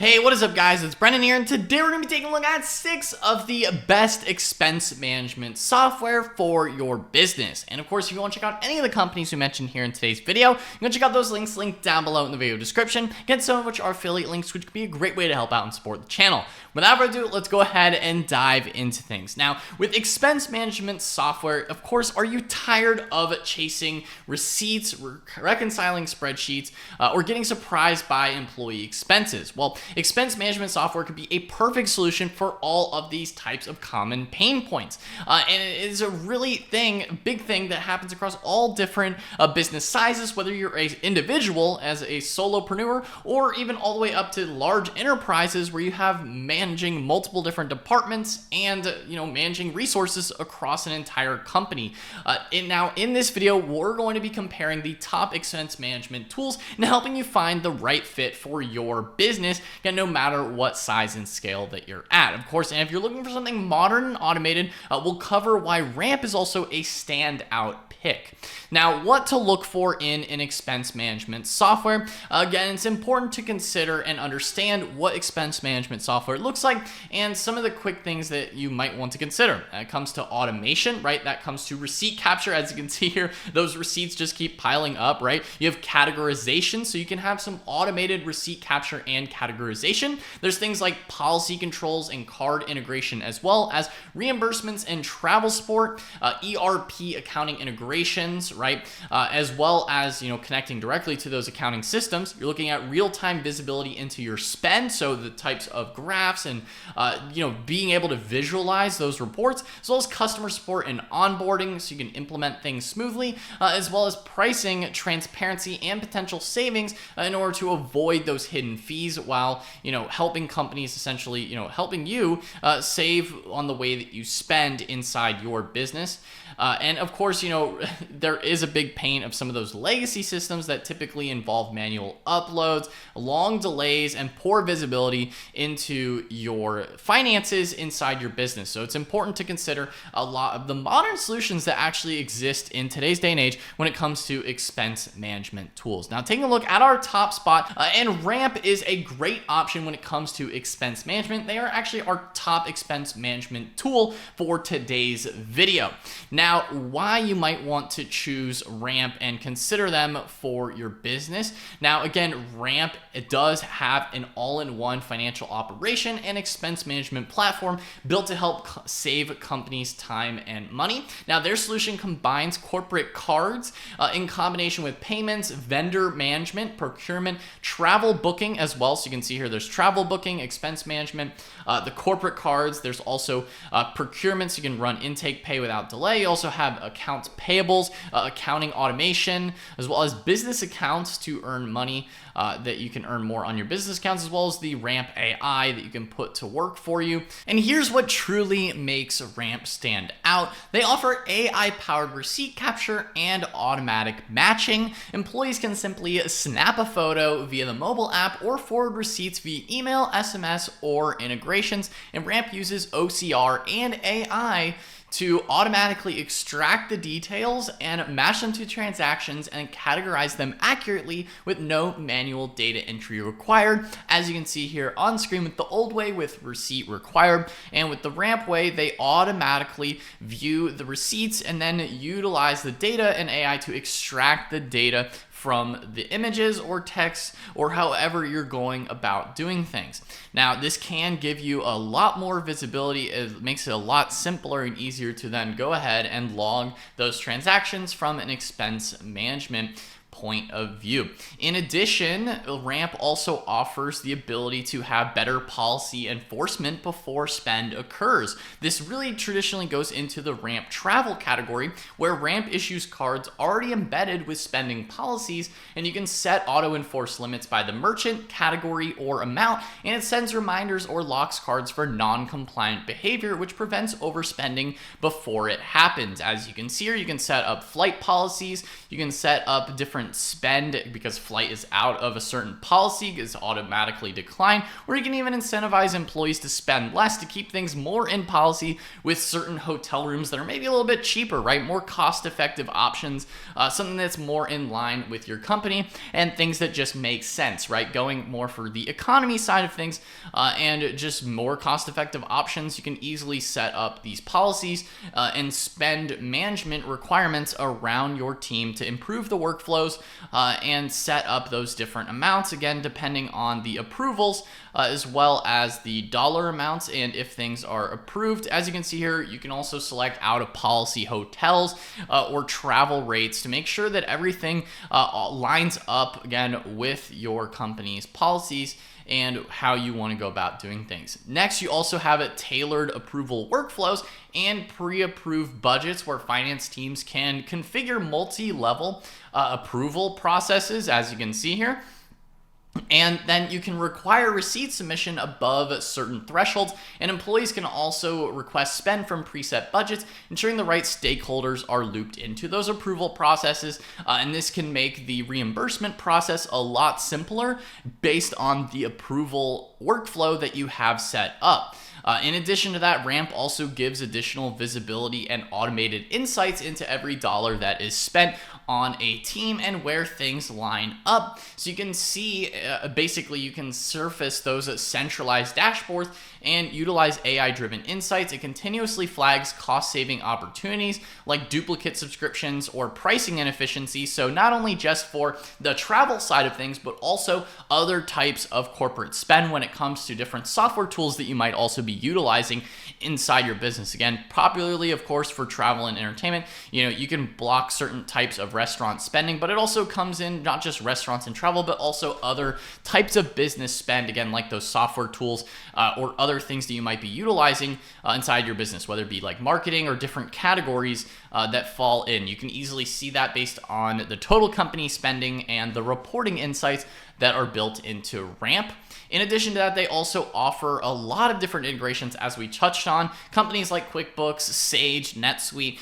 Hey, what is up guys? It's Brendan here, and today we're going to be taking a look at 6 of the best expense management software for your business. And of course, if you want to check out any of the companies we mentioned here in today's video, you can check out those links linked down below in the video description. Again, some of which are affiliate links, which could be a great way to help out and support the channel. Without further ado, let's go ahead and dive into things. Now, with expense management software, of course, are you tired of chasing receipts, reconciling spreadsheets, or getting surprised by employee expenses? Well, expense management software could be a perfect solution for all of these types of common pain points. And it is a really big thing that happens across all different business sizes, whether you're an individual as a solopreneur, or even all the way up to large enterprises where you have managing multiple different departments and managing resources across an entire company. Now in this video, we're going to be comparing the top expense management tools and helping you find the right fit for your business, again, no matter what size and scale that you're at. Of course, and if you're looking for something modern and automated, we'll cover why Ramp is also a standout pick. Now, what to look for in an expense management software. Again, it's important to consider and understand what expense management software looks like and some of the quick things that you might want to consider. It comes to automation, right? That comes to receipt capture. As you can see here, those receipts just keep piling up, right? You have categorization, so you can have some automated receipt capture and categorization. There's things like policy controls and card integration, as well as reimbursements and travel support, ERP accounting integrations, right? As well as, connecting directly to those accounting systems. You're looking at real-time visibility into your spend, so the types of graphs and, being able to visualize those reports, as well as customer support and onboarding, so you can implement things smoothly, as well as pricing, transparency, and potential savings in order to avoid those hidden fees while, helping companies essentially, helping you save on the way that you spend inside your business. And of course, there is a big pain of some of those legacy systems that typically involve manual uploads, long delays, and poor visibility into your finances inside your business. So it's important to consider a lot of the modern solutions that actually exist in today's day and age when it comes to expense management tools. Now, taking a look at our top spot, and Ramp is a great option when it comes to expense management. They are actually our top expense management tool for today's video. Now, why you might want to choose Ramp and consider them for your business. Now, again, Ramp, it does have an all-in-one financial operation and expense management platform built to help save companies time and money. Now, their solution combines corporate cards in combination with payments, vendor management, procurement, travel booking as well. So you can see here there's travel booking, expense management, the corporate cards. There's also procurement, so you can run intake pay without delay. You also have accounts payables, accounting automation, as well as business accounts to earn money that you can earn more on your business accounts, as well as the Ramp AI that you can put to work for you. And here's what truly makes Ramp stand out. They offer AI-powered receipt capture and automatic matching. Employees can simply snap a photo via the mobile app or forward receipts via email, SMS, or integrations. And Ramp uses OCR and AI to automatically extract the details and match them to transactions and categorize them accurately with no manual data entry required. As you can see here on screen, with the old way with receipt required, and with the Ramp way, they automatically view the receipts and then utilize the data and AI to extract the data from the images or text or however you're going about doing things. Now, this can give you a lot more visibility. It makes it a lot simpler and easier to then go ahead and log those transactions from an expense management point of view. In addition, Ramp also offers the ability to have better policy enforcement before spend occurs. This really traditionally goes into the Ramp travel category, where Ramp issues cards already embedded with spending policies, and you can set auto-enforce limits by the merchant, category, or amount, and it sends reminders or locks cards for non-compliant behavior, which prevents overspending before it happens. As you can see here, you can set up flight policies, you can set up different different spend because flight is out of a certain policy is automatically declined, or you can even incentivize employees to spend less to keep things more in policy with certain hotel rooms that are maybe a little bit cheaper, right? More cost-effective options, something that's more in line with your company, and things that just make sense, right? Going more for the economy side of things and just more cost-effective options. You can easily set up these policies and spend management requirements around your team to improve the workflows and set up those different amounts, again, depending on the approvals as well as the dollar amounts and if things are approved. As you can see here, you can also select out of policy hotels or travel rates to make sure that everything lines up, again, with your company's policies and how you want to go about doing things. Next, you also have tailored approval workflows and pre-approved budgets where finance teams can configure multi-level approval processes, as you can see here. And then you can require receipt submission above certain thresholds, and employees can also request spend from preset budgets, ensuring the right stakeholders are looped into those approval processes. And this can make the reimbursement process a lot simpler based on the approval workflow that you have set up. In addition to that, Ramp also gives additional visibility and automated insights into every dollar that is spent on a team and where things line up. So you can see, basically, you can surface those centralized dashboards and utilize AI-driven insights. It continuously flags cost-saving opportunities like duplicate subscriptions or pricing inefficiencies. So not only just for the travel side of things, but also other types of corporate spend when it comes to different software tools that you might also be utilizing inside your business. Again, popularly, of course, for travel and entertainment, you can block certain types of restaurant spending, but it also comes in not just restaurants and travel, but also other types of business spend, again, like those software tools or other things that you might be utilizing inside your business, whether it be like marketing or different categories that fall in. You can easily see that based on the total company spending and the reporting insights that are built into Ramp. In addition to that, they also offer a lot of different integrations, as we touched on. Companies like QuickBooks, Sage, NetSuite,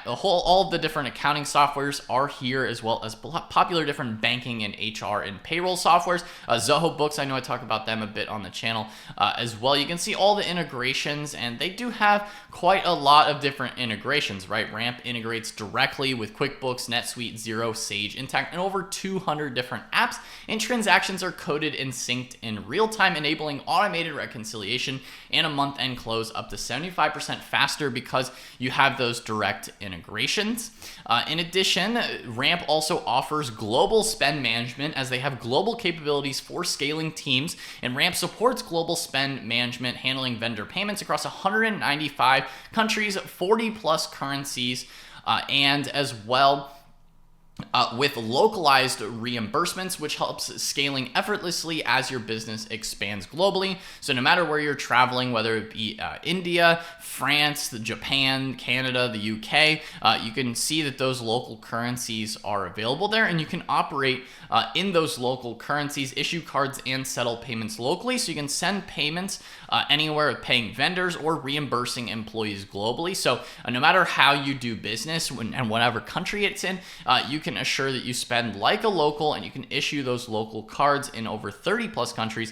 all of the different accounting softwares are here, as well as popular different banking and HR and payroll softwares. Zoho Books, I know I talk about them a bit on the channel as well. You can see all the integrations, and they do have quite a lot of different integrations, right? Ramp integrates directly with QuickBooks, NetSuite, Xero, Sage, Intacct, and over 200 different apps, and transactions are coded and synced in real time, enabling automated reconciliation and a month-end close up to 75% faster because you have those direct integrations. In addition, Ramp also offers global spend management, as they have global capabilities for scaling teams, and Ramp supports global spend management, handling vendor payments across 195 countries, 40 plus currencies, and as well with localized reimbursements, which helps scaling effortlessly as your business expands globally. So no matter where you're traveling, whether it be India, France, Japan, Canada, the UK, you can see that those local currencies are available there, and you can operate in those local currencies, issue cards, and settle payments locally. So you can send payments anywhere, paying vendors or reimbursing employees globally. So no matter how you do business and whatever country it's in, you can assure that you spend like a local, and you can issue those local cards in over 30 plus countries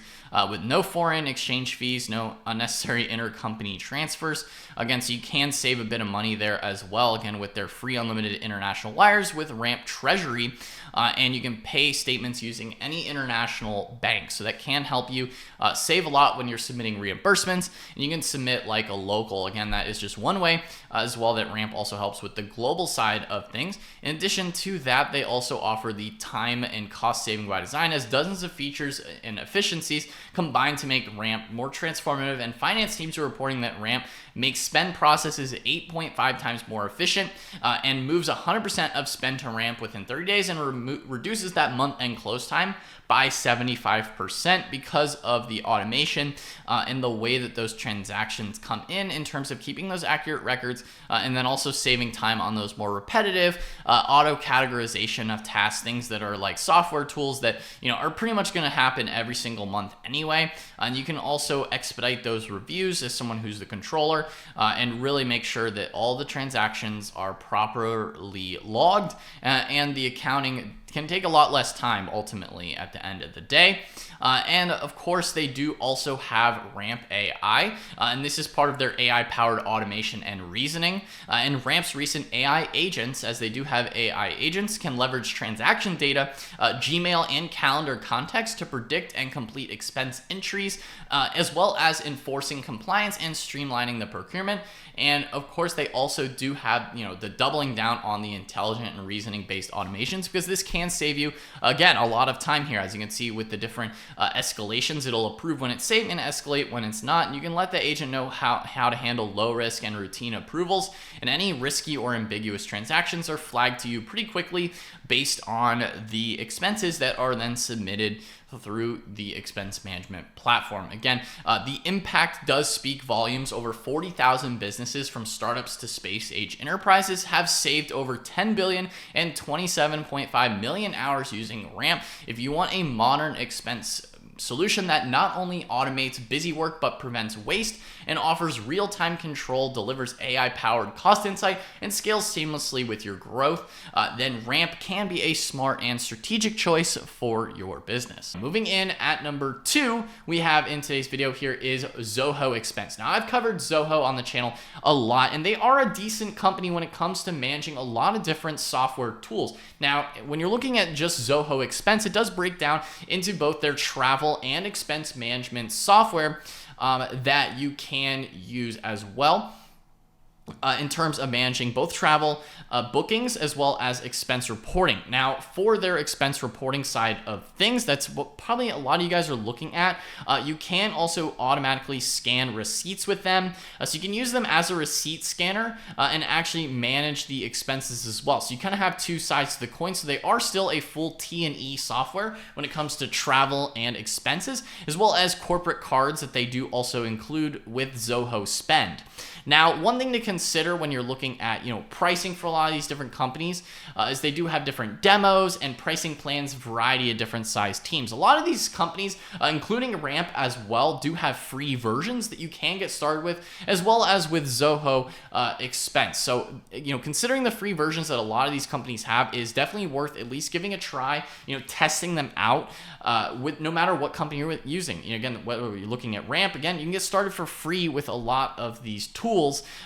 with no foreign exchange fees, no unnecessary intercompany transfers. Again, so you can save a bit of money there as well, again, with their free unlimited international wires with Ramp Treasury, and you can pay statements using any international bank. So that can help you save a lot when you're submitting reimbursements, and you can submit like a local. Again, that is just one way as well that Ramp also helps with the global side of things. In addition to that, they also offer the time and cost saving by design, as dozens of features and efficiencies combine to make Ramp more transformative, and finance teams are reporting that Ramp makes spend processes 8.5 times more efficient and moves 100% of spend to Ramp within 30 days and reduces that month-end close time by 75% because of the automation and the way that those transactions come in terms of keeping those accurate records, and then also saving time on those more repetitive auto categorization of tasks, things that are like software tools that are pretty much going to happen every single month anyway. And you can also expedite those reviews as someone who's the controller, and really make sure that all the transactions are properly logged, and the accounting can take a lot less time ultimately at the end of the day. And of course, they do also have Ramp AI, and this is part of their AI-powered automation and reasoning. And Ramp's recent AI agents, as they do have AI agents, can leverage transaction data, Gmail, and calendar context to predict and complete expense entries, as well as enforcing compliance and streamlining the procurement. And of course, they also do have, the doubling down on the intelligent and reasoning-based automations, because this can save you, again, a lot of time here. As you can see with the different escalations, it'll approve when it's safe and escalate when it's not. And you can let the agent know how to handle low risk and routine approvals, and any risky or ambiguous transactions are flagged to you pretty quickly based on the expenses that are then submitted through the expense management platform. Again, the impact does speak volumes. Over 40,000 businesses, from startups to space age enterprises, have saved over 10 billion and 27.5 million hours using Ramp. If you want a modern expense solution that not only automates busy work but prevents waste and offers real-time control, delivers AI-powered cost insight, and scales seamlessly with your growth, then Ramp can be a smart and strategic choice for your business. Moving in at number 2, we have in today's video here is Zoho Expense. Now, I've covered Zoho on the channel a lot, and they are a decent company when it comes to managing a lot of different software tools. Now, when you're looking at just Zoho Expense, it does break down into both their travel and expense management software that you can use as well. In terms of managing both travel bookings as well as expense reporting. Now, for their expense reporting side of things, that's what probably a lot of you guys are looking at. You can also automatically scan receipts with them. So you can use them as a receipt scanner and actually manage the expenses as well. So you kind of have two sides to the coin. So they are still a full T&E software when it comes to travel and expenses, as well as corporate cards that they do also include with Zoho Spend. Now, one thing to consider when you're looking at pricing for a lot of these different companies is they do have different demos and pricing plans, variety of different size teams. A lot of these companies, including Ramp as well, do have free versions that you can get started with, as well as with Zoho Expense. So, considering the free versions that a lot of these companies have is definitely worth at least giving a try, testing them out with no matter what company you're using. Again, whether you're looking at Ramp, again, you can get started for free with a lot of these tools.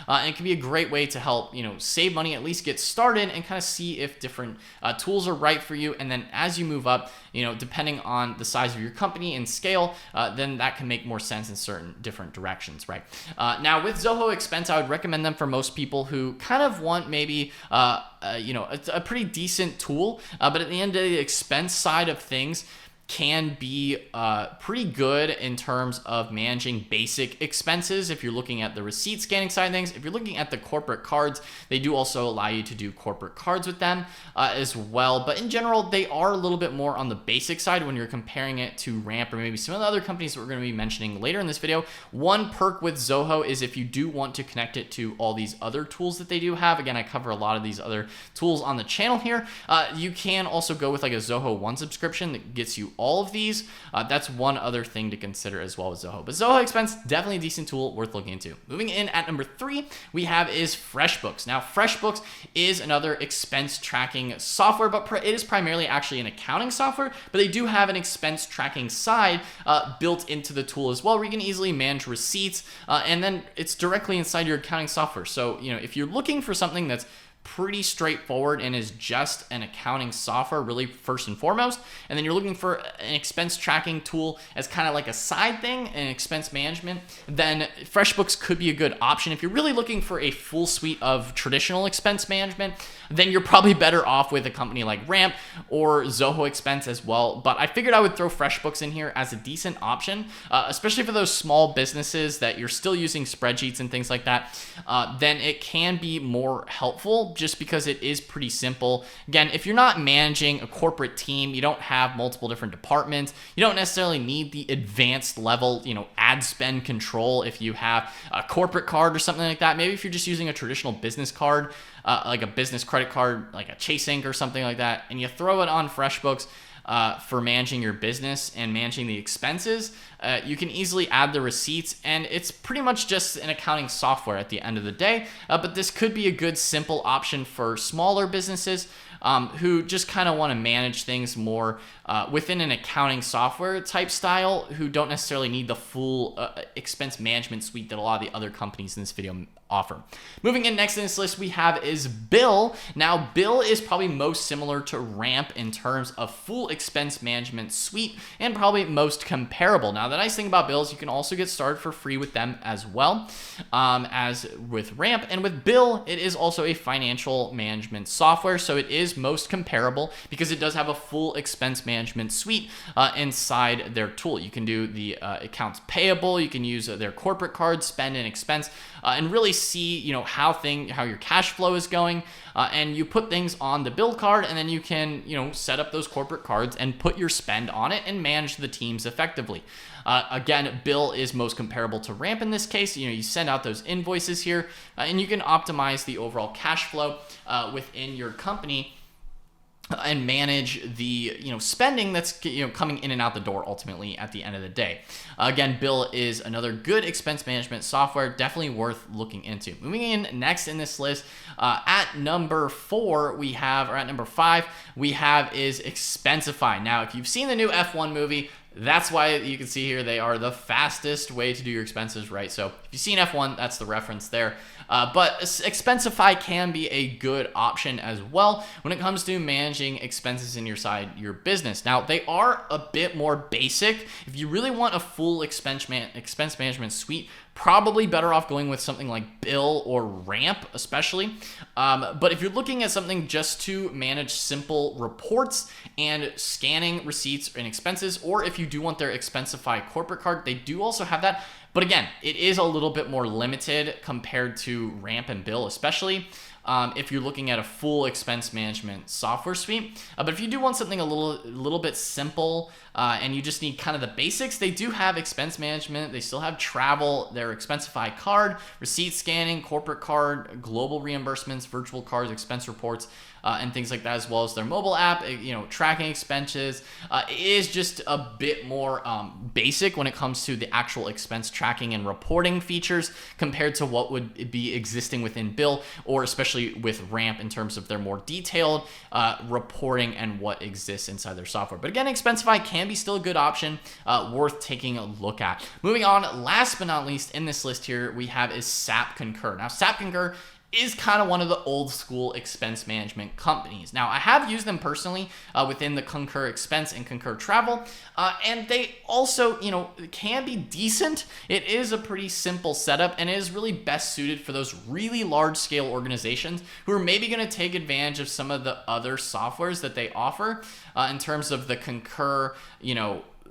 And it can be a great way to help save money, at least get started, and kind of see if different tools are right for you. And then as you move up, depending on the size of your company and scale, then that can make more sense in certain different directions, right? Now, with Zoho Expense, I would recommend them for most people who kind of want maybe a pretty decent tool, but at the end of the expense side of things can be pretty good in terms of managing basic expenses. If you're looking at the receipt scanning side of things, if you're looking at the corporate cards, they do also allow you to do corporate cards with them as well. But in general, they are a little bit more on the basic side when you're comparing it to Ramp or maybe some of the other companies that we're going to be mentioning later in this video. One perk with Zoho is if you do want to connect it to all these other tools that they do have, again, I cover a lot of these other tools on the channel here, you can also go with like a Zoho One subscription that gets you all of these. That's one other thing to consider as well with Zoho. But Zoho Expense, definitely a decent tool worth looking into. Moving in at number 3, we have is FreshBooks. Now, FreshBooks is another expense tracking software, but it is primarily actually an accounting software, but they do have an expense tracking side built into the tool as well, where you can easily manage receipts, and then it's directly inside your accounting software. So, if you're looking for something that's pretty straightforward and is just an accounting software, really first and foremost, and then you're looking for an expense tracking tool as kind of like a side thing in expense management, then FreshBooks could be a good option. If you're really looking for a full suite of traditional expense management, then you're probably better off with a company like Ramp or Zoho Expense as well. But I figured I would throw FreshBooks in here as a decent option, especially for those small businesses that you're still using spreadsheets and things like that. Then it can be more helpful tool just because it is pretty simple. Again, if you're not managing a corporate team, you don't have multiple different departments, you don't necessarily need the advanced level, ad spend control if you have a corporate card or something like that. Maybe if you're just using a traditional business card, like a business credit card, like a Chase Ink or something like that, and you throw it on FreshBooks for managing your business and managing the expenses, you can easily add the receipts, and it's pretty much just an accounting software at the end of the day. But this could be a good simple option for smaller businesses who just kind of want to manage things more within an accounting software type style, who don't necessarily need the full expense management suite that a lot of the other companies in this video offer. Moving in next in this list we have is Bill. Now, Bill is probably most similar to Ramp in terms of full expense management suite, and probably most comparable. Now, the nice thing about Bill is you can also get started for free with them as well, as with Ramp. And with Bill, it is also a financial management software, so it is most comparable because it does have a full expense management suite inside their tool. You can do the accounts payable, you can use their corporate cards, spend and expense, and really see how your cash flow is going, and you put things on the Bill card, and then you can set up those corporate cards and put your spend on it and manage the teams effectively. Again, Bill is most comparable to Ramp in this case. You send out those invoices here, and you can optimize the overall cash flow within your company and manage the spending that's coming in and out the door ultimately at the end of the day. Again, Bill is another good expense management software, definitely worth looking into. Moving in next in this list, at number 5 we have is Expensify. Now, if you've seen the new F1 movie, that's why you can see here they are the fastest way to do your expenses, right? So if you've seen F1, that's the reference there. But Expensify can be a good option as well when it comes to managing expenses in your business. Now, they are a bit more basic. If you really want a full expense management suite, probably better off going with something like Bill or Ramp, especially. But if you're looking at something just to manage simple reports and scanning receipts and expenses, or if you do want their Expensify corporate card, they do also have that. But again, it is a little bit more limited compared to Ramp and Bill, especially if you're looking at a full expense management software suite. But if you do want something a little bit simple and you just need kind of the basics, they do have expense management. They still have travel, their Expensify card, receipt scanning, corporate card, global reimbursements, virtual cards, expense reports, and things like that, as well as their mobile app, tracking expenses. It is just a bit more basic when it comes to the actual expense tracking and reporting features compared to what would be existing within Bill, or especially with Ramp in terms of their more detailed reporting and what exists inside their software. But again, Expensify can be still a good option, worth taking a look at. Moving on, last but not least in this list here we have is SAP Concur. Now, SAP Concur is kind of one of the old school expense management companies. Now, I have used them personally within the Concur Expense and Concur Travel, and they also, can be decent. It is a pretty simple setup, and it is really best suited for those really large-scale organizations who are maybe going to take advantage of some of the other softwares that they offer in terms of the Concur,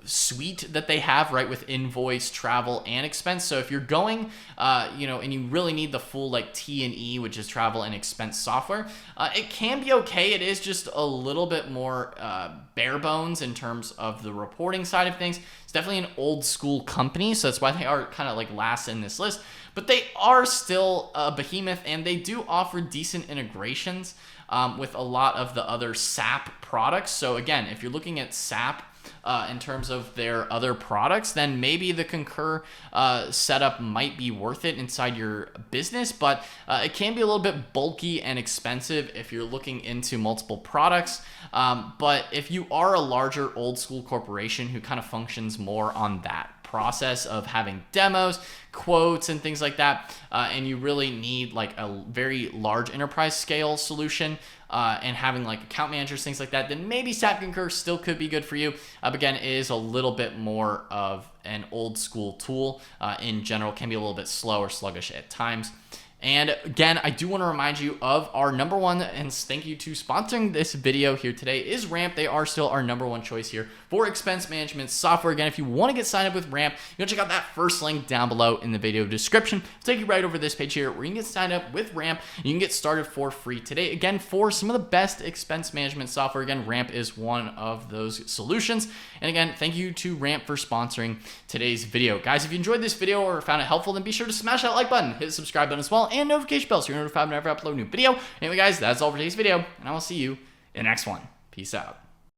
suite that they have, right, with invoice, travel, and expense. So if you're going, and you really need the full T&E, which is travel and expense software, it can be okay. It is just a little bit more bare bones in terms of the reporting side of things. It's definitely an old school company, so that's why they are kind of last in this list. But they are still a behemoth, and they do offer decent integrations with a lot of the other SAP products. So again, if you're looking at SAP in terms of their other products, then maybe the Concur setup might be worth it inside your business, but it can be a little bit bulky and expensive if you're looking into multiple products. But if you are a larger old school corporation who kind of functions more on that process of having demos, quotes, and things like that, and you really need a very large enterprise scale solution, and having account managers, things like that, then maybe SAP Concur still could be good for you. But again, it is a little bit more of an old school tool in general, can be a little bit slow or sluggish at times. And again, I do want to remind you of our number one, and thank you to sponsoring this video here today, is Ramp. They are still our number one choice here for expense management software. Again, if you want to get signed up with Ramp, you can check out that first link down below in the video description. It'll take you right over this page here where you can get signed up with Ramp. You can get started for free today. Again, for some of the best expense management software, again, Ramp is one of those solutions. And again, thank you to Ramp for sponsoring today's video. Guys, if you enjoyed this video or found it helpful, then be sure to smash that like button, hit the subscribe button as well, and notification bell so you're notified whenever I upload a new video. Anyway, guys, that's all for today's video, and I will see you in the next one. Peace out.